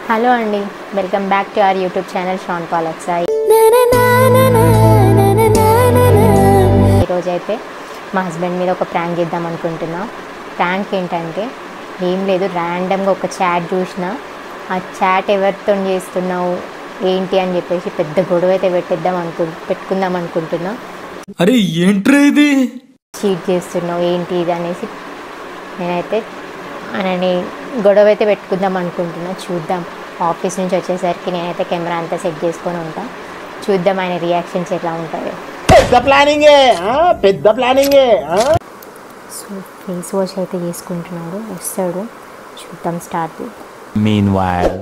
Hello అండి, welcome back to our YouTube channel షాన్ పాల్ అక్సాయి. ఈరోజు అయితే మా హస్బెండ్ మీద ఒక ప్రాంక్ చేద్దాం అనుకుంటున్నా. ప్రాంక్ ఏంటంటే ఏం లేదు, ర్యాండమ్గా ఒక చాట్ చూసిన. ఆ చాట్ ఎవరితో చేస్తున్నావు ఏంటి అని చెప్పేసి పెద్ద గొడవ అయితే పెట్టుకుందాం అనుకుంటున్నా. అరే ఏంట్రా ఇది, చీట్ చేస్తున్నావు ఏంటి ఇది అనేసి నేనైతే ఆయనని గొడవ అయితే పెట్టుకుందాం అనుకుంటున్నా. చూద్దాం, ఆఫీస్ నుంచి వచ్చేసరికి నేనైతే కెమెరా అంతా సెట్ చేసుకొని ఉంటా. చూద్దాం ఆయన రియాక్షన్స్ ఎట్లా ఉంటాయో. పెద్ద ప్లానింగే. సో ఫేస్ వాష్ అయితే చేసుకుంటున్నాడు, వస్తాడు, చూద్దాం. స్టార్ట్. మీన్వైల్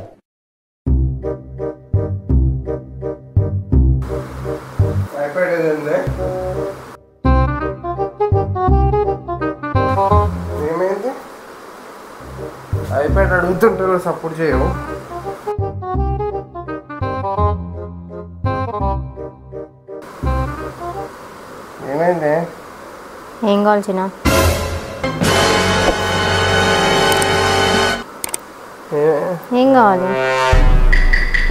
ఏమైంది? ఐప్యాడ్ అడుగుతుంటారు, సపోర్ట్ చేయవు. ఏమైంది? ఏం కావాలి చిన్న? ఏం కావాలి?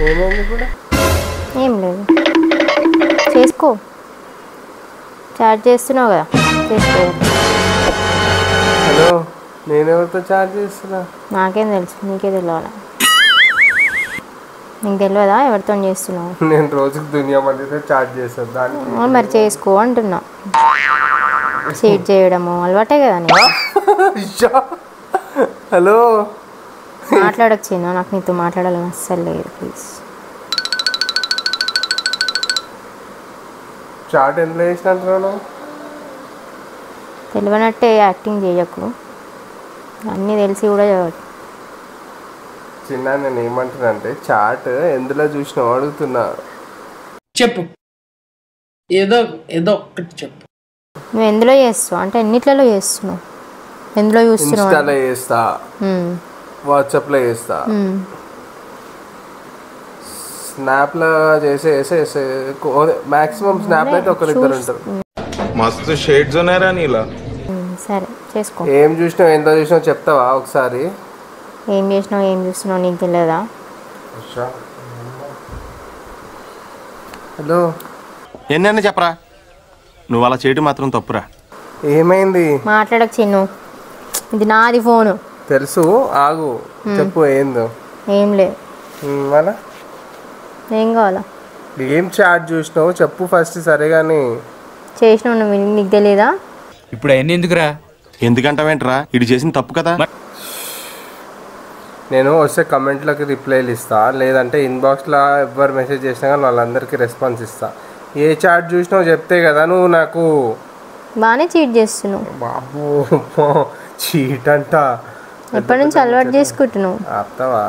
ఏమైంది కూడా? ఏం లేదు, చేసుకో. చాట్ చేస్తున్నావు కదా, చేసుకో. హలో, నేనెవరితో చాట్ చేస్తున్నా? నాకేం తెలుసు, నీకే తెలియాలి. నీకు తెలియదా ఎవరితో చేస్తున్నావు? నేను రోజుకి దునియా మందితో చాట్ చేస్తాను. దానికి మరి చేసుకో అంటున్నా. చీట్ చేయడము అలవాటే కదా నీకు. హలో, మాట్లాడకు చిన్న, నాకు నీతో మాట్లాడాలని అస్సలు లేదు. ప్లీజ్. చాట్ ఎందులో చేసినట్టున్నాను? తెలియనట్టే యాక్టింగ్ చేయకు, అన్నీ తెలిసి కూడా చిన్న, నేను ఏమంటున్నా అంటే చాట్ ఎందులో చూసినావు అడుగుతున్నా. చెప్పు, ఏదో ఏదో ఒక్కటి చెప్పు. నువ్వు ఎందులో చేస్తావు అంటే ఎన్నిట్లలో చేస్తున్నావు? ఎందులో చూస్తున్నావు? ఇన్స్టాలో చేస్తా, వాట్సాప్లో చేస్తా, స్నాప్లో చేసే మాక్సిమం స్నాప్లో అయితే ఒకరిద్దరు ఉంటారు. మస్తు షేడ్స్ ఉన్నారా నీలా? సరే చేసుకో. ఏం చూసినావు ఎంత చూసినావు చెప్తావా ఒకసారి? ఏం చేసినావు ఏం చూస్తున్నావు నీకు తెలియదా? హలో, ఎన్నైనా చెప్పరా, నువ్వు అలా చేయడం మాత్రం తప్పురా. ఏమైంది? మాట్లాడకు చిన్ను, ఇది నాది ఫోను. తెలుసు, ఆగు, చెప్పు ఏందో. ఏం లేదు. మళ్ళా ఏం కావాలా? ఏం చాట్ చూసినావు చెప్పు ఫస్ట్. సరే కానీ చేసినావు నువ్వు, నీకు తెలియదా? ఇప్పుడు అవన్నీ ఎందుకురా? ఎందుకంటావేంట్రా, ఇటు చేసిన తప్పు కదా. నేను వస్తే కమెంట్లకి రిప్లైలు ఇస్తా, లేదంటే ఇన్బాక్స్లో ఎవరు మెసేజ్ చేసినా కానీ వాళ్ళందరికీ రెస్పాన్స్ ఇస్తా. ఏ చాట్ చూసినావు చెప్తే కదా నువ్వు నాకు. బాగానే చీట్ చేస్తున్నావు బాబు, చీట్ అంట. ఎప్పటి నుంచి అలవాటు చేసుకుంటున్నావు? ఆపుతావా?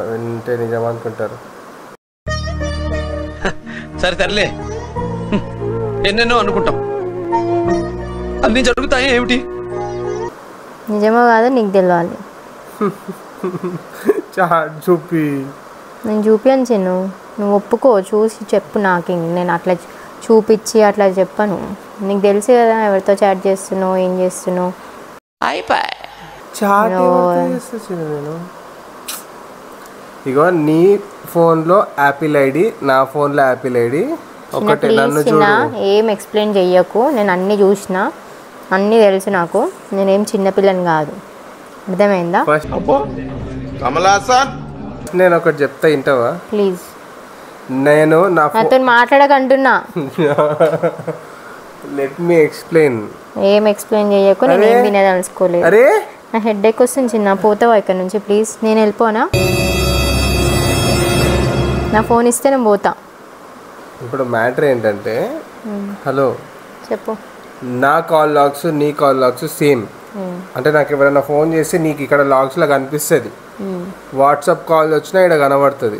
వింటే నిజం అనుకుంటారు. సరే తరలే, ఎన్నెన్నో అనుకుంటాం, అన్నీ జరుగుతాయి ఏమిటి? నిజమో కాదో నీకు తెలియాలి. చాట్ చూపి. నేను చూపించను చిన్ను, నువ్వు ఒప్పుకో, చూసి చెప్పు నాకు. నేను అట్లా చూపించి అట్లా చెప్పను. నీకు తెలుసు కదా ఎవరితో చాట్ చేస్తున్నావు ఏం చేస్తున్నావు. చాట్ నేను ఇగో నీ ఫోన్లో యాపిల్ ఐడి, నా ఫోన్లో యాపిల్ ఐడి ఒకటే. నన్ను చూడు, ఏం ఎక్స్ప్లెయిన్ చెయ్యకు. నేను అన్నీ చూసిన, అన్నీ తెలుసు నాకు. నేనేం చిన్నపిల్లని కాదు, అర్థమైందా? నేను ఒకటి చెప్తా, వింటావా ప్లీజ్? నేను నాతో మాట్లాడకంటున్నా. Let me explain. ఏం ఎక్స్ప్లెయిన్ చెయ్యకు, నేను ఏం వినదలుచుకోలేదు. అరే, నా హెడ్ఏక్ వస్తుంది చిన్న, పోతావా ఇక్కడ నుంచి ప్లీజ్? నేను వెళ్ళిపోనా? నా ఫోన్ ఇస్తే నేను పోతా. ఇప్పుడు మ్యాటర్ ఏంటంటే, హలో చెప్పు. నా కాల్ లాగ్స్ నీ కాల్ లాగ్స్ సేమ్. అంటే నాకు ఎవరైనా ఫోన్ చేస్తే నీకు ఇక్కడ లాగ్స్లో కనిపిస్తుంది, వాట్సాప్ కాల్ వచ్చినా ఇక్కడ కనబడుతుంది.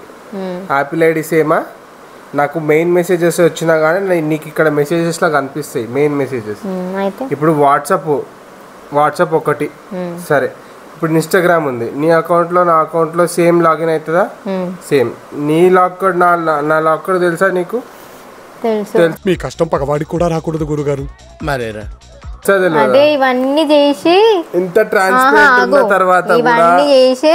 యాపిల్ ఐడి సేమా? నాకు మెయిన్ మెసేజెస్ వచ్చినా కానీ నీకు ఇక్కడ మెసేజెస్లో కనిపిస్తాయి మెయిన్ మెసేజెస్. ఇప్పుడు వాట్సాప్ ఒకటి, సరే. ఇప్పుడు ఇన్స్టాగ్రామ్ ఉంది, నీ అకౌంట్లో నా అకౌంట్లో సేమ్ లాగిన్ అవుతుందా? సేమ్. నీ లాక్ కోడ్ నా లాక్ కోడ్ తెలుసా నీకు? తెలుసు. మీ కష్టం పగవాడికి కూడా రాకూడదు గురుగారు. మరేరా అదే ఇవన్నీ చేసి ఇంత ట్రాన్స్పరెంట్ ఉన్న తర్వాత ఇవన్నీ చేసి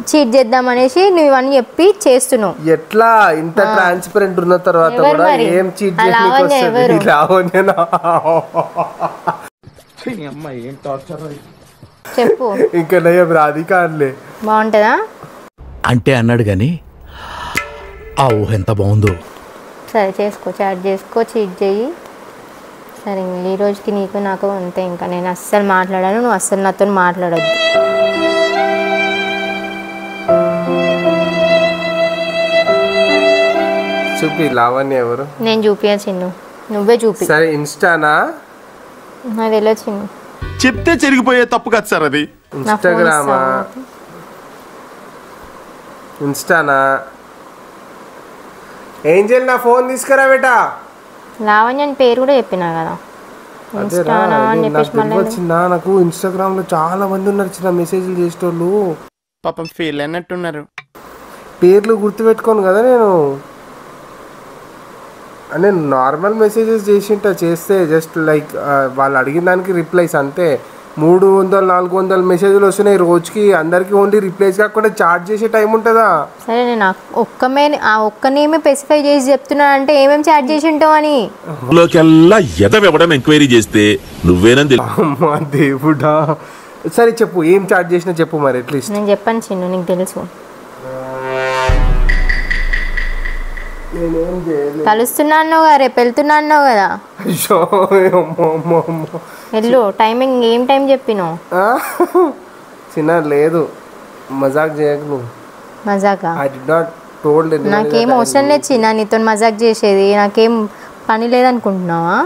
చీట్ చేద్దాం అనేసి నువ్వు ఇవన్నీ చెప్పి చేస్తున్నావు. ఎట్లా ఇంత ట్రాన్స్పరెంట్ ఉన్న తర్వాత ఎవరు కూడా మరి? ఏం చీట్ ఆ లావణ్య ఎవరు? లావణ్యనా? చెప్పు. ఇంకా నయం రాధిక అనలే. బాగుంటుందా? అంటే అన్నాడు గాని ఆ ఊహ ఎంత బాగుందో. సరే చేసుకో, చాట్ చేసుకో, చీట్ చెయ్యి. సరే ఈ రోజుకి నీకు నాకు అంతే. ఇంకా నేను అస్సలు మాట్లాడాను, నువ్వు అస్సలు నాతో మాట్లాడొద్దు. చూపి లావణ్య ఎవరు? నేను చూపియా చిన్ను, నువ్వే చూపి. సరే ఇన్స్టానా? నాకు తెలియదు చిన్ను. చెప్తే చెరిగిపోయే తప్పు కాదు సార్ అది. ఇన్స్టాగ్రామా? ఇన్స్టానా? ఏంజల్ నా ఫోన్ తీసుకురా బేటా. లావణ్య అని పేరు కూడా చెప్పినా కదా. ఇన్స్టానా అని చెప్పేసి మళ్ళీ వచ్చిందా? నాకు ఇన్స్టాగ్రామ్ లో చాలా మంది ఉన్నారు చిన్న మెసేజ్లు చేసేటోళ్ళు. పాపం ఫీల్ అయినట్టున్నారు. పేర్లు గుర్తుపెట్టుకోను కదా నేను. నేను నార్మల్ మెసేజెస్ చేస్తే జస్ట్ లైక్ వాళ్ళు అడిగిన దానికి రిప్లైస్ అంతే. 300-400 మెసేజ్లు వస్తున్నాయి రోజుకి. అందరికి ఓన్లీ రిప్లైస్ కాకుండా చాట్ చేసే టైం ఉంటుందా? సరే నేను ఒక్క నేమే స్పెసిఫై చేసి చెప్తున్నా అంటే ఏమేమి చాట్ చేసి ఉంటావు అని. లోకెల్లా ఎదవెవడం ఎంక్వైరీ చేస్తే నువ్వేనని అమ్మా దేవుడా. సరే చెప్పు, ఏం చాట్ చేసినా చెప్పు మరి అట్లీస్ట్. నేను చెప్పాను చిన్ను, నీకు తెలుసు. నేనేం చేయలేదు. కలుస్తున్నా అన్నావు కదా, రేపు వెళ్తున్నా అన్నావు కదా. అయ్యో అమ్మో. వెళ్ళు. టైమింగ్ ఏం టైం చెప్పినావు? చిన్న లేదు, మజాక్ చేయకు నువ్వు. మజాకా? I did not told. నాకేం అవసరం లేదు చిన్న నీతో మజాక్ చేసేది. నాకేం పని లేదనుకుంటున్నావా?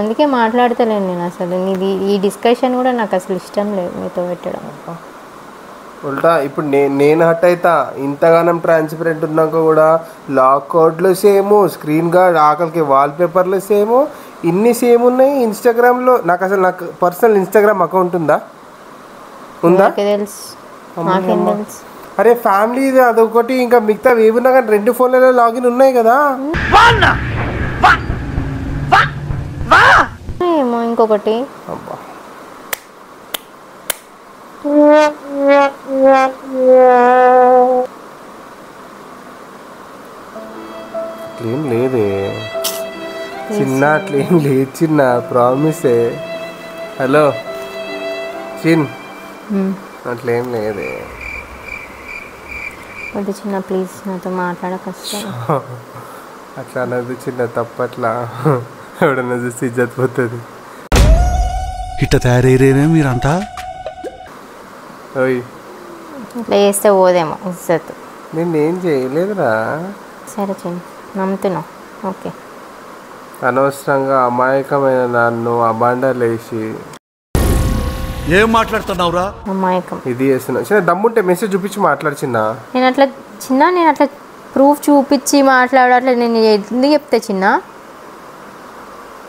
అందుకే మాట్లాడతలేను నేను అసలు. నీది ఈ డిస్కషన్ కూడా నాకు అసలు ఇష్టం లేదు మీతో పెట్టడం. ఉల్టా ఇప్పుడు నేను హట్ అవుతా. ఇంతగానం ట్రాన్స్పరెంట్ ఉన్నాక కూడా లాక్ కోడ్లు సేము, స్క్రీన్ గార్డ్, ఆకలికి వాల్పేపర్లు సేము, ఇన్ని సేమ్ ఉన్నాయి ఇన్స్టాగ్రామ్లో. నాకు పర్సనల్ ఇన్స్టాగ్రామ్ అకౌంట్ ఉందా? తెలుసు, నాకేం తెలుసు. అరే ఫ్యామిలీ అదొకటి, ఇంకా మిగతా ఏమున్నా కానీ 2 ఫోన్లలో లాగిన్ ఉన్నాయి కదా. ఏమో ఇంకొకటి. అబ్బా అట్లేం లేదే చిన్న, అట్లేం లేదు చిన్న, ప్రామిసే. హలో చిన్, అట్లేం లేదే. వద్దు చిన్న ప్లీజ్, నాతో మాట్లాడక వస్తాను. అట్లా అన్నది చిన్న, తప్పట్లా. ఎవడన్నా చూసి ఇజ్జత్ పోతుంది. ఇట్ట తయారయ్యేనే మీరంతా. ఓయ్ ఇట్లా చేస్తే పోదేమో ఇజ్జత్. నేనేం చేయలేదురా. సరే చిన్న, నమ్ముతున్నావు, ఓకే. అనవసరంగా అమాయకమైన నన్ను అబాండాలేసి ఏం మాట్లాడుతున్నావురా? అమాయకం ఇది చేస్తున్నా. చిన్న దమ్ముంటే మెసేజ్ చూపించి మాట్లాడుచిన్నా. నేను అట్లా ప్రూఫ్ చూపించి మాట్లాడట్లే. నేను ఎందుకు చెప్తే చిన్న,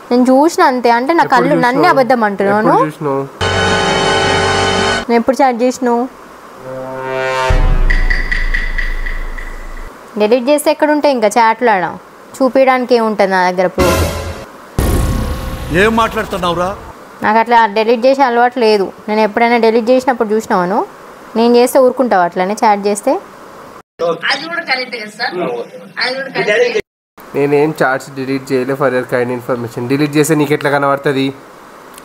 నేను చూసిన అంతే. అంటే నా కళ్ళు నన్నే అబద్ధం అంటున్నాను. చూసినావు? నేను ఎప్పుడు చాట్ చేసినావు? డెలీట్ చేస్తే ఎక్కడ ఉంటాయి ఇంకా చాట్లు ఆడ చూపించడానికి ఏముంటుంది నా దగ్గర ప్రూఫ్. ఏం మాట్లాడుతున్నావురా? నాకు అట్లా డెలీట్ చేసే అలవాటు లేదు. నేను ఎప్పుడైనా డెలీట్ చేసినప్పుడు చూసినావాను? నేను చేస్తే ఊరుకుంటావు అట్లనే చాట్ చేస్తే? నేనేం చాట్స్ డిలీట్ చేయలే. For your kind information. Delete చేస్తే నీకు ఎట్లా కనబడుతుంది?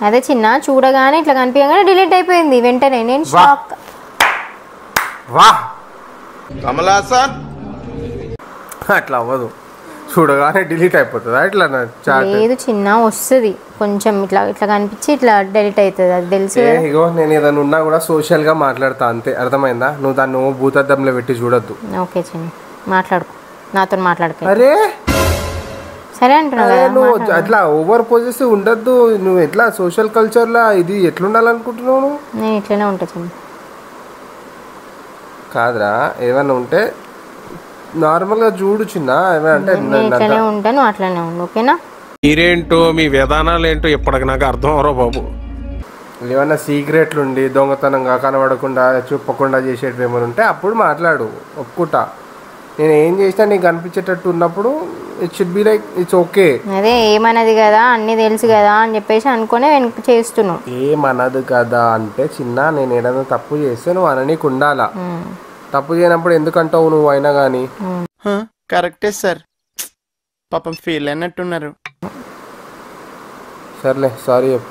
అదే చిన్న, చూడగానే ఇట్లా కనిపించగానే డిలీట్ అయిపోయింది వెంటనే. నేను షాక్. కమలాసన్ అట్లా అవ్వదు, చూడగానే డిలీట్ అయిపోతుంది అట్లా చాట్. లేదు చిన్న, వస్తుంది కొంచెం ఇట్లా కనిపించి ఇట్లా డిలీట్ అవుతుంది, అది తెలుసు. ఇగో నేను ఏదైనా ఉన్నా కూడా సోషల్గా మాట్లాడతా అంతే, అర్థమైందా? నువ్వు దాన్ని భూతద్దంలో పెట్టి చూడొద్దు. ఓకే చిన్న, మాట్లాడుకో, నాతో మాట్లాడుకో. అరే సరే అంటున్నావు కదా, నువ్వు అట్లా ఓవర్ పొజిటివ్ ఉండద్దు. నువ్వు ఎట్లా సోషల్ కల్చర్లో ఇది ఎట్లుండాలనుకుంటున్నావు నువ్వు? నేను ఇట్లనే ఉంటా చిన్న. కాదురా, ఏమైనా ఉంటే నార్మల్గా చూడు చిన్న. ఏమంటే నేను ఇట్లనే ఉంటాను, అట్లనే ఉండు, ఓకేనా? మీరేంటో మీ విధానాలు ఏంటో ఇప్పటికి నాకు అర్థం అవరో బాబు. ఏమన్నా సీక్రెట్లు ఉండి దొంగతనంగా కనబడకుండా చెప్పకుండా చేసేటివి ఏమైనా ఉంటే అప్పుడు మాట్లాడు, ఒప్పుకుంటా. నేను ఏం చేసినా నీకు కనిపించేటట్టు ఉన్నప్పుడు it should be like it's okay. అదే ఏమన్నది కదా అన్నీ తెలుసు కదా అని చెప్పేసి అనుకునే వెనక్కి చేస్తున్నావు. ఏమన్నది కదా అంటే చిన్న నేను ఏదైనా తప్పు చేస్తే నువ్వు అననీకు ఉండాలా. తప్పు చేయనప్పుడు ఎందుకంటావు నువ్వు అయినా కానీ. కరెక్టే సార్, పాపం ఫీల్ అయినట్టున్నారు. సర్లే సారీ చెప్పు.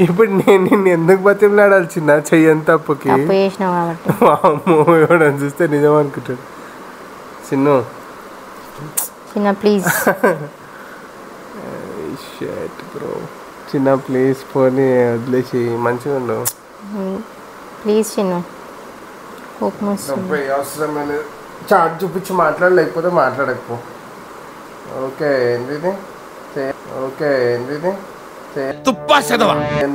ఇప్పుడు నేను నిన్ను ఎందుకు బతిమలాడాలి చిన్న చెయ్యని తప్పుకి? తప్పు చేసినావు కాబట్టి. అమ్మో ఎవడని చూస్తే నిజం అనుకుంటాడు. చిన్ను చిన్న ప్లీజ్. షర్ట్ బ్రో చిన్న ప్లీజ్ పోనీ వదిలేసి మంచిగా ఉండు ప్లీజ్ చిన్న. కోపం వస్తుంది. అవసరమైన చార్ట్ చూపించి మాట్లాడు, లేకపోతే మాట్లాడకపో. ఓకే ఏంటిది ఓకే ఏంటిది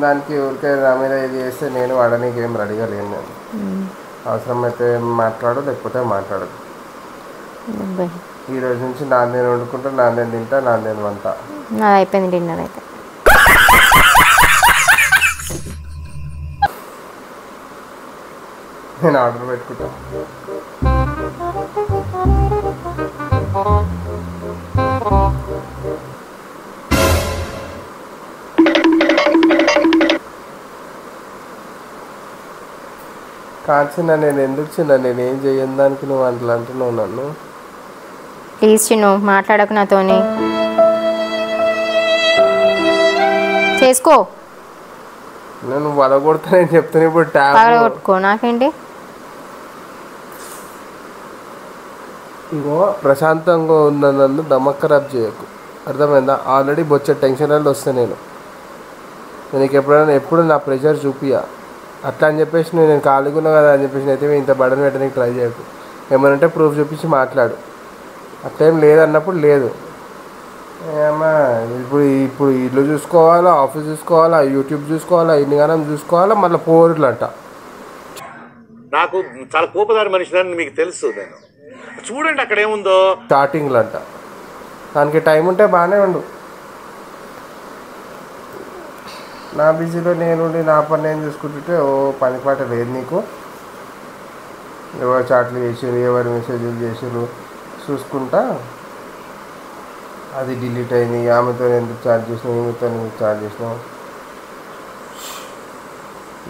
దానికి ఊరికే నా మీద ఇది చేస్తే నేను వాడడానికి ఏం రెడీగా లేను. నేను అవసరమైతే మాట్లాడు, లేకపోతే మాట్లాడదు. ఈ రోజు నుంచి నాందేని వండుకుంటా, నాందేని తింటా, నాందేని వంట. నాది అయిపోయింది డిన్నర్ అయితే. నేను ఆర్డర్ పెట్టుకుంటా. కాచిన్న నేను ఎందుకు చిన్న నేనేం చేయను దానికి నువ్వు అట్లా అంటున్నావు నన్ను. ప్లీజ్ చిన్ను మాట్లాడకు నాతోని. చేసుకో నేను వదగొడతానని చెప్తాను. ఇప్పుడు పగలగొట్టుకో నాకేంటి. ఇంకో ప్రశాంతంగా ఉన్న నన్ను దమక్ ఖరాబ్ చేయకు, అర్థమైందా? ఆల్రెడీ బొచ్చే టెన్షన్లలో వస్తాను నేను. నీకు ఎప్పుడు నా ప్రెషర్ చూపియా అట్లా అని చెప్పేసి నేను ఖాళీగా ఉన్నా కదా అని చెప్పేసి అయితే ఇంత బడన్ పెట్టడానికి ట్రై చేయకు. ఏమనంటే ప్రూఫ్ చూపించి మాట్లాడు. అట్లేం లేదన్నప్పుడు లేదు. ఏమా ఇప్పుడు ఇప్పుడు ఇల్లు చూసుకోవాలా, ఆఫీస్ చూసుకోవాలా, యూట్యూబ్ చూసుకోవాలా, ఇన్ని గానం చూసుకోవాలా, మళ్ళీ పోరులు అంట. నాకు చాలా కోపదారి మనిషిని మీకు తెలుసు. నేను చూడండి అక్కడ ఏముందో స్టార్టింగ్లో అంట. దానికి టైం ఉంటే బాగానే ఉండు. నా బిజీలో నేనుండి నా పని నేను చూసుకుంటుంటే ఓ పని పాట లేదు నీకు. ఎవరు చాట్లు చేసారు, ఎవరు మెసేజ్లు చేసారు చూసుకుంటా. అది డిలీట్ అయింది, ఆమెతో ఎందుకు చార్జ్ చేసినావు, ఈమెతో ఎందుకు చార్జ్ చేసినావు.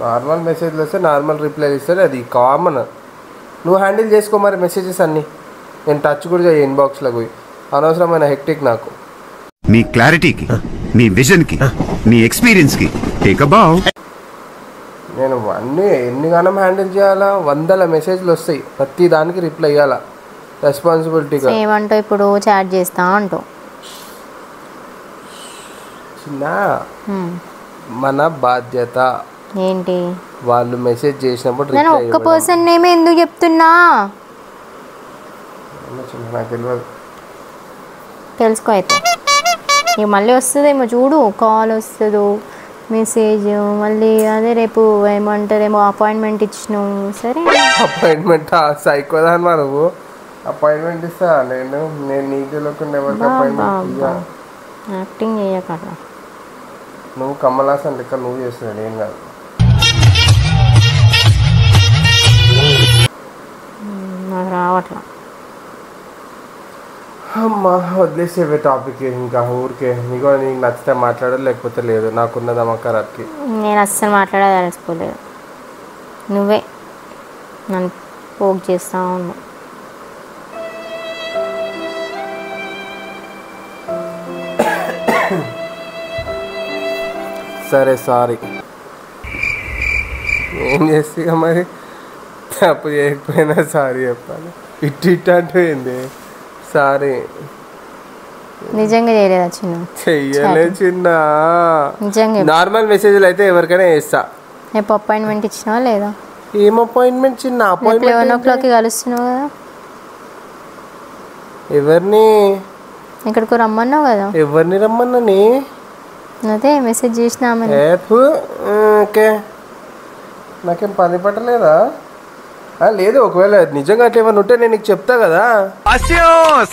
నార్మల్ మెసేజ్లు వస్తే నార్మల్ రిప్లై ఇస్తారు, అది కామన్. నువ్వు హ్యాండిల్ చేసుకో మరి మెసేజెస్ అన్నీ. నేను టచ్ కూడా చేయ ఇన్బాక్స్లో పోయి. అనవసరమైన హెక్టిక్ నాకు. నీ క్లారిటీకి, నీ విజన్కి, నీ ఎక్స్పీరియన్స్కి టేక్ అ బావ్. నేను అన్నీ ఎన్నిగానం హ్యాండిల్ చేయాలా? 100 మెసేజ్లు వస్తాయి, ప్రతి దానికి రిప్లై ఇవ్వాలా రెస్పాన్సిబిలిటీగా. ఏమంటావు ఇప్పుడు చాట్ చేస్తా అంటావు. చిన్న మన బాధ్యత ఏంటి? వాళ్ళు మెసేజ్ చేసినప్పుడు నేను ఒక్క పర్సన్ నేమే ఎందుకు చెప్తున్నా? నాకు తెలియదు. తెలుసుకో అయితే. ఇక మళ్ళీ వస్తుందేమో చూడు, కాల్ వస్తుందో మెసేజ్. మళ్ళీ అదే రేపు ఏమంటారేమో అపాయింట్మెంట్ ఇచ్చినావు. సరే అపాయింట్మెంట్ సైకోదాన్మా నువ్వు? అపాయింట్మెంట్ ఇస్తా నేను నీకు తెలియకుండా ఎవరికి అపాయింట్మెంట్ ఇయ్యా. యాక్టింగ్ చేయకరా. నువ్వు కమలాసన్ లెక్క నువ్వు చేస్తున్నాడు, ఏం కాదు. నాకు రావట్లా. అమ్మా వదిలేసేవే టాపిక్. ఇంకా ఊరికే నీకు నచ్చితే మాట్లాడదు, లేకపోతే లేదు. నాకున్నది అమ్మకారానికి. నేను అస్సలు మాట్లాడదలుచుకోలేదు. నువ్వే నన్ను పోక్ చేస్తా ఉన్నావు. సరే సారీ. ఏం చేస్తా మరి? తప్పు చేయకపోయినా సారీ చెప్పాలి. ఇట్టు అంటే ఏంది సారీ? నిజంగా చేయలేదా చిన్న? చెయ్యలే చిన్న. నిజంగా నార్మల్ మెసేజ్లు అయితే ఎవరికైనా చేస్తా. రేపు అపాయింట్మెంట్ ఇచ్చినావా లేదా? ఏం అపాయింట్మెంట్ చిన్న? అపాయింట్మెంట్ 11 o'clock కలుస్తున్నావు కదా. ఎవరిని? ఎక్కడికో రమ్మన్నావు కదా. ఎవరిని రమ్మన్నాని? అదే మెసేజ్ చేసిన ఆమె. ఓకే నాకేం పని పట్టలేదా? లేదు, ఒకవేళ నిజంగా అట్లా ఏమైనా ఉంటే నేను నీకు చెప్తా కదా.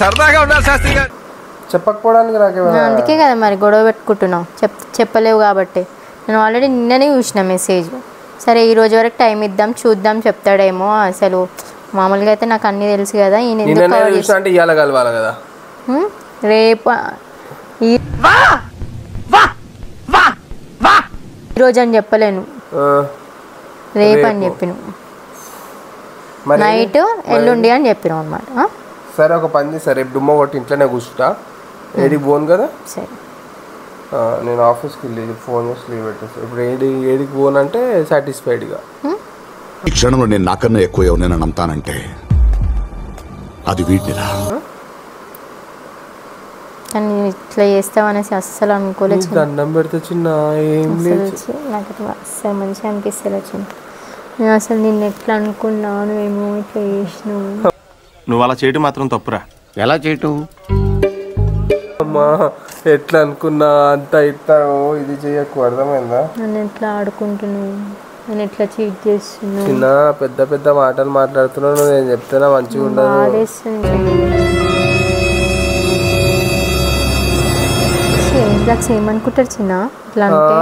సరదాగా ఉండాలి శాస్త్రి గారు. చెప్పకపోవడానికి నాకేమైనా? అందుకే కదా మరి గొడవ పెట్టుకుంటున్నావు. చెప్పలేవు కాబట్టి. నేను ఆల్రెడీ నిన్ననే చూసిన మెసేజ్. సరే ఈ రోజు వరకు టైం ఇద్దాం, చూద్దాం చెప్తాడేమో. అసలు మామూలుగా అయితే నాకు అన్నీ తెలుసు కదా. ఈయన ఎందుకు నిన్న cover చూసినా అంటే ఇవాళ కలవాలి కదా. రేపు ఈరోజు అని చెప్పలేను, రేపు అని చెప్పిన, నైట్ ఎల్లుండి అని చెప్పినాం అనమాట. సరే ఒక పని చేస్తా, రేపు డుమ్మ కొట్టి ఇంట్లోనే కూర్చుంటా, ఏడికి పోను కదా. సరే నేను ఆఫీస్కి వెళ్ళి ఫోన్ చేసి లీవ్ పెట్టేస్తాను. ఇప్పుడు ఏడికి పోను అంటే సాటిస్ఫైడ్గా. ఈ క్షణంలో నేను నాకన్నా ఎక్కువ ఎవరైనా నమ్ముతానంటే అది వీటిరా. కానీ ఇట్లా చేస్తావనేసి అస్సలు అనుకోలేదు. దండం పెడితే చిన్న ఏం లేదు, నాకు అస్సలు మంచిగా అనిపిస్తుంది వచ్చింది. నేను అసలు నిన్ను ఎట్లా అనుకున్నాను ఏమో ఇట్లా చేసినావు. నువ్వు అలా చేయటం మాత్రం తప్పురా. ఎలా చేయటం? అమ్మా ఎట్లా అనుకున్నా అంత ఇస్తావు, ఇది చెయ్యకు, అర్థమైందా? నన్ను ఎట్లా ఆడుకుంటున్నావు, నేను ఎట్లా చీట్ చేస్తున్నావు. చిన్న పెద్ద పెద్ద మాటలు మాట్లాడుతున్నాను, నేను చెప్తున్నా మంచిగా ఉండదు. ఏమనుకుంటారు చిన్న ఇట్లా అంటే?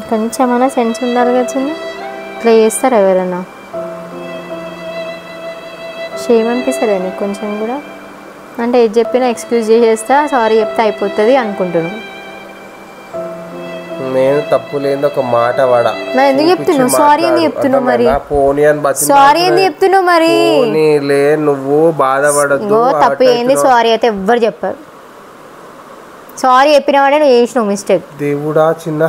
కొంచెమైనా సెన్స్ ఉండాలి కదా చిన్న. ఇట్లా చేస్తారు ఎవరన్నా, ఏమనిపిస్తుంది నీకు కొంచెం కూడా? అంటే ఏది చెప్పినా ఎక్స్క్యూజ్ చేసేస్తా, సారీ చెప్తే అయిపోతుంది అనుకుంటున్నాను. నేను తప్పు లేని ఒక మాట వాడా. నా ఎందుకు చెప్తున్నావు సారీ? ఎందుకు చెప్తున్నావు మరి? సారీ ఎందుకు చెప్తున్నావు మరి? నువ్వు బాధపడద్దు. తప్పు ఏంది? సారీ అయితే ఎవ్వరు చెప్పారు. సారీ చెప్పినావాడే నువ్వు చేసినావు మిస్టేక్. దేవుడా చిన్న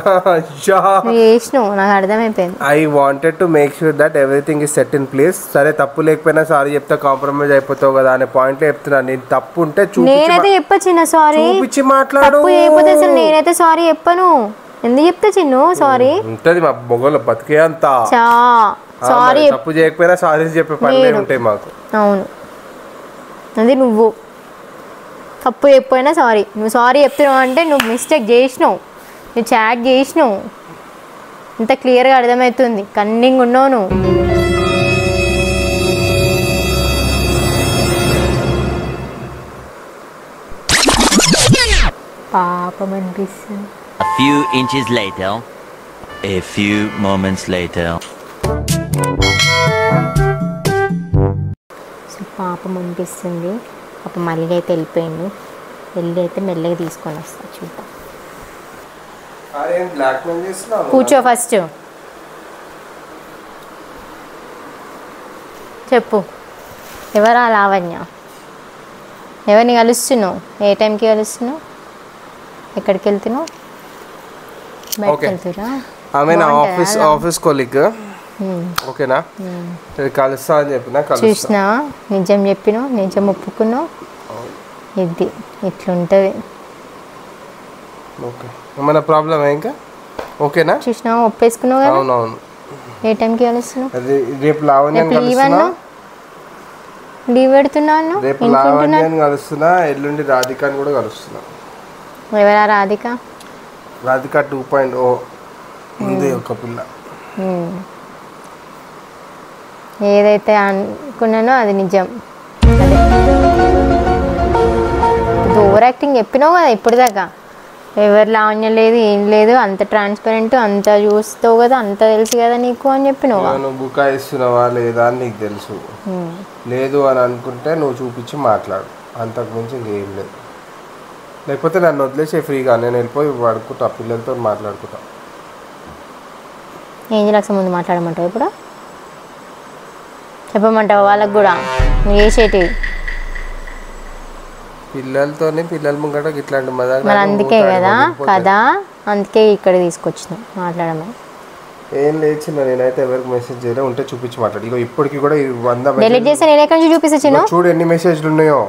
నువ్వు చేసినావు, నాకు అర్థమైపోయింది. I wanted to make sure that everything is set in place. సరే తప్పు లేకపోయినా సారీ చెప్తే కాంప్రమైజ్ అయిపోతావు కదా అనే పాయింట్ లో చెప్తున్నా. నేను తప్పు ఉంటే నేనైతే చెప్పచ్చు చిన్న సారీ, చూపించి మాట్లాడు. తప్పు చేయకపోతే అసలు నేనైతే సారీ చెప్పను. ఎందుకు చెప్తా చిన్ను సారీ? ఉంటది మా మొగలు బతికే అంత. సారీ తప్పు చేయకపోయినా సారీ చెప్పే పనులే ఉంటాయి మాకు. అవును, అది నువ్వు తప్పు చెప్పిపోయినా సారీ. నువ్వు సారీ చెప్తున్నావు అంటే నువ్వు మిస్టేక్ చేసినావు, నువ్వు చాట్ చేసినావు, ఇంత క్లియర్గా అర్థమవుతుంది. కన్నింగ్ ఉన్నావు నువ్వు. పాపం అనిపిస్తుంది. A few inches later, a few moments later. So పాపం అనిపిస్తుంది. పాపం మళ్ళీ అయితే వెళ్ళిపోయింది. వెళ్ళి అయితే మెల్లగా తీసుకొని వస్తా, చూద్దాం. కూర్చో ఫస్ట్, చెప్పు ఎవరా లావణ్య? ఎవరిని కలుస్తున్నావు? ఏ టైంకి కలుస్తున్నావు? ఎక్కడికి వెళ్తున్నావు? బయటకు వెళ్తురా? ఆమె నా ఆఫీస్ కొలీగ్. ఓకేనా? కలుస్తా అని చెప్పినా చూసినా, నిజం చెప్పినావు, నిజం ఒప్పుకున్నావు. ఇది ఇట్లుంటుంది. ఓకే, ఏమైనా ప్రాబ్లమ్ ఇంకా? ఓకేనా? చూసినావు, ఒప్పేసుకున్నావు కదా. అవునవును. ఏ టైంకి కలుస్తున్నావు? రేపు లావణ్యని కలుస్తున్నా. లీవ్ పెడుతున్నాను. రేపు లావణ్యని కలుస్తున్నా, ఎల్లుండి రాధికాని కూడా కలుస్తున్నా. ఎవరా రాధిక? రాధిక 2.0 ఉంది ఒక పిల్ల. ఏదైతే అనుకున్నానో అది నిజం. అదే ఓవర్ యాక్టింగ్ చెప్పినావు కదా ఇప్పుడు దాకా. ఎవరు లావణ్యం లేదు, ఏం లేదు, అంత ట్రాన్స్పరెంట్, అంత చూస్తావు కదా, అంత తెలుసు కదా నీకు అని చెప్పినావు. నువ్వు బుకాయిస్తున్నావా లేదా అని నీకు తెలుసు. లేదు అని అనుకుంటే నువ్వు చూపించి మాట్లాడు, అంతకు మించి ఇంకేం లేదు. లేకపోతే నన్ను వదిలేసే ఫ్రీగా, నేను వెళ్ళిపోయి పడుకుంటా, పిల్లలతో మాట్లాడుకుంటా. ఏం లక్ష ముందు మాట్లాడమంటావు ఇప్పుడు? చెప్పమంటావు వాళ్ళకు కూడా నువ్వు చేసేటివి? పిల్లలతోనే పిల్లల ముంగట ఇట్లాంటి మరి అందుకే కదా అందుకే ఇక్కడ తీసుకొచ్చిన మాట్లాడమని. ఏం లేచిన నేనైతే ఎవరికి మెసేజ్ చేయలే, ఉంటే చూపించి మాట్లాడు. ఇగో ఇప్పటికి కూడా 100 డిలీట్ చేసి నేను ఎక్కడి నుంచి చూపిస్తాను చూడు ఎన్ని మెసేజ్లు ఉన్నాయో.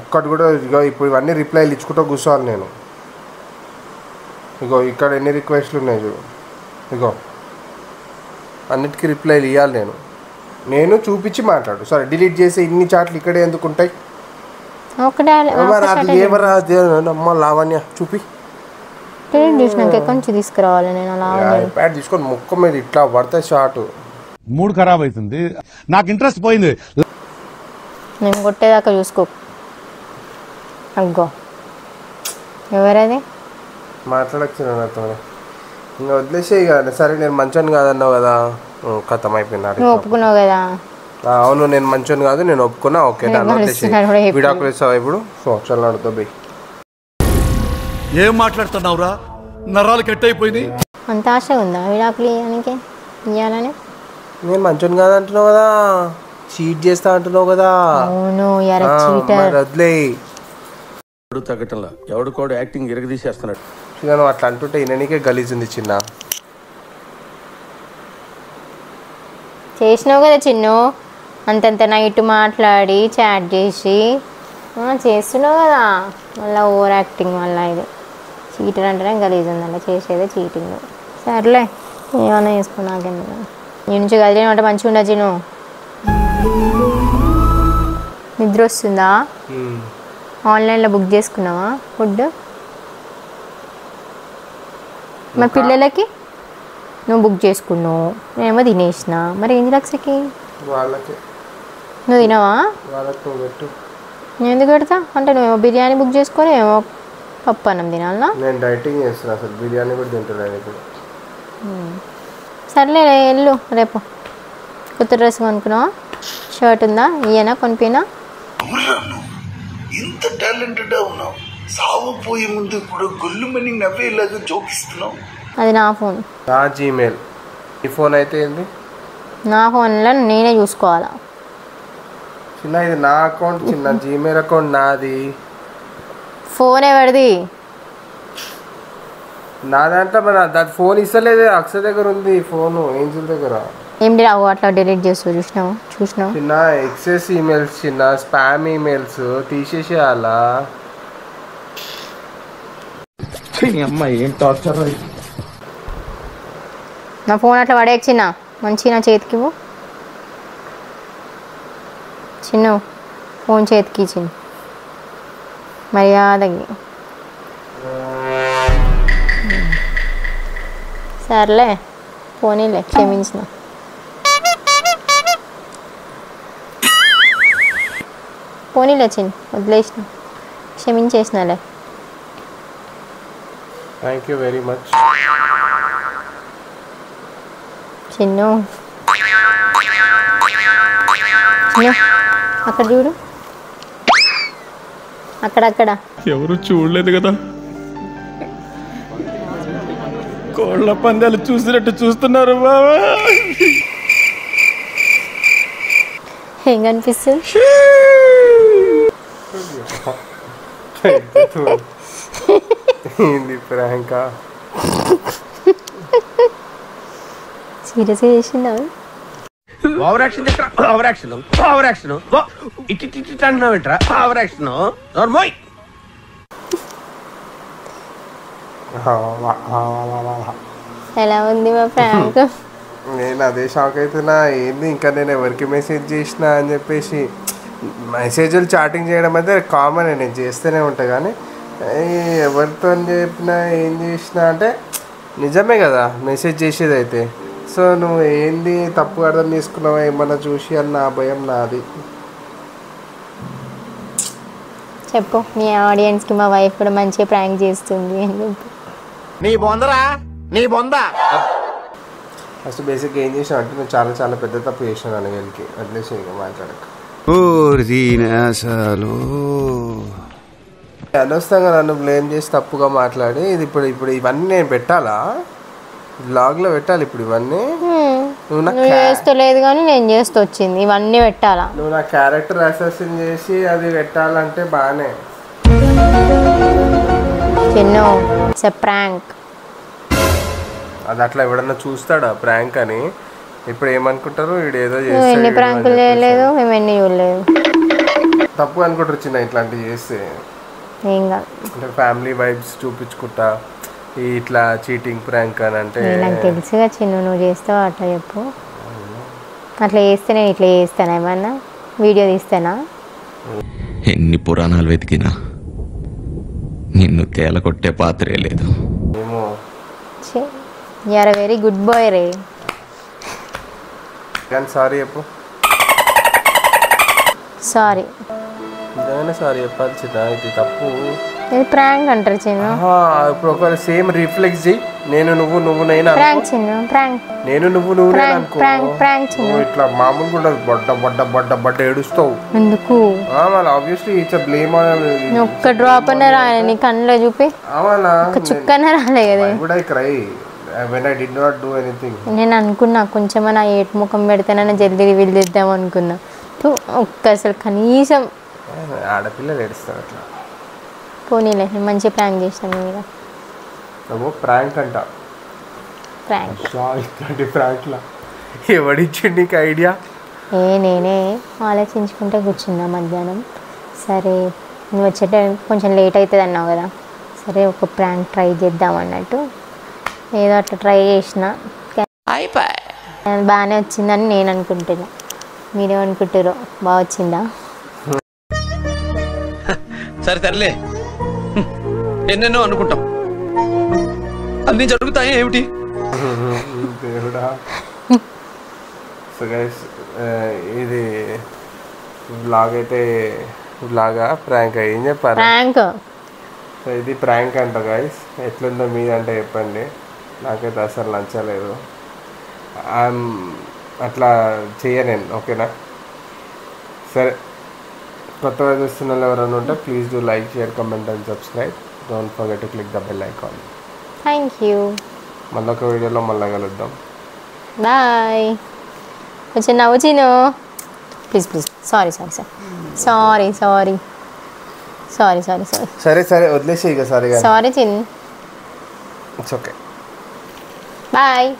ఒక్కటి కూడా ఇగో ఇప్పుడు ఇవన్నీ రిప్లైలు ఇచ్చుకుంటూ కూర్చోవాలి నేను. ఇగో ఇక్కడ ఎన్ని రిక్వెస్ట్లు ఉన్నాయి చూడు, ఇగో అన్నిటికీ రిప్లైలు ఇవ్వాలి నేను చూపించి మాట్లాడు. సరే డిలీట్ చేసి ఇన్ని చాట్లు ఇక్కడే ఎందుకు ఉంటాయి? అమ్మ లావణ్య చూపి తీసుకురావాలి. నేను ప్యాడ్ తీసుకొని ముక్క మీద ఇట్లా పడితే షార్ట్ మూడు ఖరాబ్ అవుతుంది, నాకు ఇంట్రెస్ట్ పోయింది. నేను కొట్టేదాకా చూసుకో. అగ్గో ఎవరది? మాట్లాడచ్చు నాతో, ఇంకా వదిలేసే కదా. సరే నేను మంచోని కాదన్నావు కదా, ఖతం అయిపోయింది. నువ్వు ఒప్పుకున్నావు కదా. అవును నేను మంచోని కాదు, నేను ఒప్పుకున్నా. ఓకే విడాకులు ఇస్తావా ఇప్పుడు? సంవత్సరాలు అడుగుతా బై. ఏం మాట్లాడుతున్నావురా? నరాలు కట్ అయిపోయింది. అంత ఆశ ఉందా విడాకులు ఇవ్వాలని? నేను మంచోని కాదు అంటున్నావు కదా, చీట్ చేస్తా అంటున్నావు కదా. అవును చీటర్. వదిలే తగ్గటంలా ఎవడు కూడా యాక్టింగ్ ఇరగదీసేస్తున్నాడు. నువ్వు అట్లా అంటుంటే ఇన్నకే గలీజుంది చిన్న. చేసినావు కదా చిన్ను, అంతంత నైట్ మాట్లాడి చాట్ చేసి చేస్తున్నావు కదా, మళ్ళీ ఓవర్ యాక్టింగ్. మళ్ళీ ఇది చీటర్ అంటేనే గలీజ్ ఉందండి, చేసేదే చీటింగ్. సర్లే ఏమన్నా చేసుకో, నాకేమన్నా నీ నుంచి కదిలినమాట మంచిగా ఉండదు చిన్ను. నిద్ర వస్తుందా? ఆన్లైన్లో బుక్ చేసుకున్నావా ఫుడ్? మా పిల్లలకి నువ్వు బుక్ చేసుకున్నావు, నేనేమో తినేసిన. మరి ఏం లక్షకి వాళ్ళకి నువ్వు తినవా? వాళ్ళకి పెట్టు. నేను ఎందుకు పెడతా అంటే నువ్వేమో బిర్యానీ బుక్ చేసుకొని ఏమో పప్పు అన్నం తినాలనా? నేను డైటింగ్ చేస్తున్నా, అసలు బిర్యానీ కూడా తింటున్నాను ఇప్పుడు. సర్లే వెళ్ళు, రేపు కొత్త డ్రెస్ కొనుక్కున్నావా? షర్ట్ ఉందా? ఇయ్యనా కొనిపోయినా? ఇంత టాలెంటెడ్ ఉన్నావు, సావపోయే ముందు ఇప్పుడు గొల్లుమని నవ్వేలాగా జోకిస్తున్నావు. అది నా ఫోన్, నా జీమెయిల్. ఈ ఫోన్ అయితే ఏంది? నా ఫోన్లో నేనే చూసుకోవాలా చిన్న? ఇది నా అకౌంట్ చిన్న, జీమెయిల్ అకౌంట్ నాది. ఫోన్ ఎవరిది? నా దాంట్లో మరి దాని ఫోన్ ఇస్తలేదు, అక్షయ్ దగ్గర ఉంది ఫోను, ఏంజిల్ దగ్గర. ఏంటి రావు అట్లా డిలీట్ చేస్తావు? చూసినావు చిన్న? ఎక్సెస్ ఈమెయిల్స్ చిన్న, స్పామ్ ఈమెయిల్స్ తీసేసేయాలా? అమ్మాయి ఏం టార్చర్. నా ఫోన్ అట్లా పడేయకు చిన్న, మంచి నా చేతికి ఇవ్వు చిన్న. ఫోన్ చేతికి చిన్న, మర్యాదకి. సర్లే పోనీలే, క్షమించిన. పోనీలే చిన్న, వదిలేసిన, క్షమించేసినాలే. Thank you very much Chinnu. అక్కడ చూడు, అక్కడక్కడ ఎవరు చూడలేదు కదా, కోళ్ళ పందాలు చూసినట్టు చూస్తున్నారు బాబా. ఏం కనిపిస్తుంది? ఏంది ప్రాంక్? సీరియస్గా చేసిందా? Over action over action over action ఇటు ఇటు అంటున్నావు ఏంట్రా? ఓవర్ యాక్షన్ నోర్మోయ్. ఎలా ఉంది మా ప్రాంక్? నేను అదే షాక్ అవుతున్నా, ఏంది ఇంకా నేను ఎవరికి మెసేజ్ చేసినా అని చెప్పేసి. మెసేజ్లు చాటింగ్ చేయడం అయితే కామన్, నేను చేస్తూనే ఉంటాను. కానీ ఎవరితో చెప్పినా ఏం చేసినా అంటే నిజమే కదా మెసేజ్ చేసేది అయితే. సో నువ్వు ఏంది తప్పు అర్థం చేసుకున్నావా ఏమన్నా చూసి అన్న భయం నాది. చెప్పు మీ ఆడియన్స్కి మా వైఫ్ కూడా మంచిగా ప్రాంక్ చేస్తుంది అని చెప్పి. నీ బొందరా, నీ బొందా. ఫస్ట్ బేసిక్గా ఏం చేసినావు అంటే నువ్వు చాలా చాలా పెద్ద తప్పు చేసినావు అన్నగలికి, వదిలేసి ఇంకా మాట్లాడక. అనవసరంగా నన్ను బ్లేమ్ చేసి తప్పుగా మాట్లాడి ఇది ఇప్పుడు ఇవన్నీ నేను పెట్టాలా? బ్లాగ్లో పెట్టాలి ఇప్పుడు ఇవన్నీ? నువ్వు చేస్తలేదు కానీ నేను చేస్తూ వచ్చింది ఇవన్నీ పెట్టాలా? నువ్వు నా క్యారెక్టర్ అసెసిన్ చేసి అది పెట్టాలంటే బాగానే. Chinnu, it's a prank. అది అట్లా ఎవడన్నా చూస్తాడా ప్రాంక్ అని? ఇప్పుడు ఏమనుకుంటారు, వీడు ఏదో నువ్వు ఎన్ని ప్రాంకులు చేయలేదు, మేము ఎన్ని చూడలేదు. తప్పు అనుకుంటారు చిన్న ఇట్లాంటివి చేస్తే. ఏం కాదు, అంటే ఫ్యామిలీ వైబ్స్ చూపించుకుంటా ఇట్లా చీటింగ్ ప్రాంక్ అని అంటే. నాకు తెలుసుగా చిన్ను, నువ్వు చేస్తావు అట్లా చెప్పు. అట్లా చేస్తే నేను ఇట్లా చేస్తాను, ఏమన్నా వీడియో తీస్తానా? ఎన్ని పురాణాలు వెతికినా నిన్ను తేల కొట్టే పాత్రే లేదు. You are very good boy రే. కానీ సారీ చెప్పు. సారీ నిజంగానే సారీ చెప్పాలి చిన్న, ఇది తప్పు. ఇది ప్రాంక్ అంటారు చిన్న. ఇప్పుడు ఒక సేమ్ రిఫ్లెక్స్ చేయి. నేను నువ్వు నువ్వు నేను ప్రాంక్ చిన్న, ప్రాంక్. నేను నువ్వు నువ్వు నేను అనుకో. ప్రాంక్ చిన్న. ఇట్లా మామూలుగా ఉండదు, బొడ్డ బొడ్డ బొడ్డ బొడ్డ ఏడుస్తావు. ఎందుకు? మళ్ళీ ఆబ్వియస్లీ ఇట్స్ బ్లేమ్. ఒక్క డ్రాప్ అన్న రాలే నీ కళ్ళలో చూపి. ఒక చుక్కన రాలే కదా. Would I cry when I did not do anything? నేను అనుకున్నా కొంచెం నా ఏటు ముఖం పెడితేనైనా జల్దీ రివీల్ చేద్దాం అనుకున్నా. ఒక్క అసలు కనీసం ఆడపిల్లలు ఏడుస్తారు అట్లా. పోనీలే, నేను మంచి ప్రాంక్ చేసాను మీద. నువ్వు ప్రాంక్ అంట. ప్రాంక్ ఇట్లాంటి ప్రాంక్లా ఎవడిచ్చిండు నీకు ఐడియా? నేనే ఆలోచించుకుంటే కూర్చున్నా మధ్యాహ్నం. సరే నువ్వు వచ్చేట కొంచెం లేట్ అవుతుంది అన్నావు కదా, సరే ఒక ప్రాంక్ ట్రై చేద్దాం అన్నట్టు ఏదో అట్లా ట్రై చేసిన. బాగానే వచ్చిందని నేను అనుకుంటున్నా. మీరేమనుకుంటారో? బాగా వచ్చిందా? సరే తరలే, ఎన్నెన్నో అనుకుంటాం, అన్నీ జరుగుతాయి ఏమిటి దేవుడా. సో గైస్ ఇది బ్లాగ్ అయితే బ్లాగా ప్రాంక్ ఏం చెప్పారు? ప్రాంక్. సో ఇది ప్రాంక్ అంట గైస్. ఎట్లుందో మీదంటే చెప్పండి. నాకైతే అసలు నచ్చలేదు. అట్లా చేయలేను, ఓకేనా? సరే, కొత్తగా చూస్తున్న వాళ్ళు ఎవరైనా ఉంటే please do like, share, comment and subscribe. Don't forget to click the bell icon. Thank you. మళ్ళొక వీడియోలో మళ్ళీ కలుద్దాం. బాయ్. కొంచెం నవ్వు Chinu please please. Sorry sorry sorry sorry sorry sorry sorry sorry సరే సరే వదిలేసి ఇక. సరే sorry Chin. It's okay. Bye.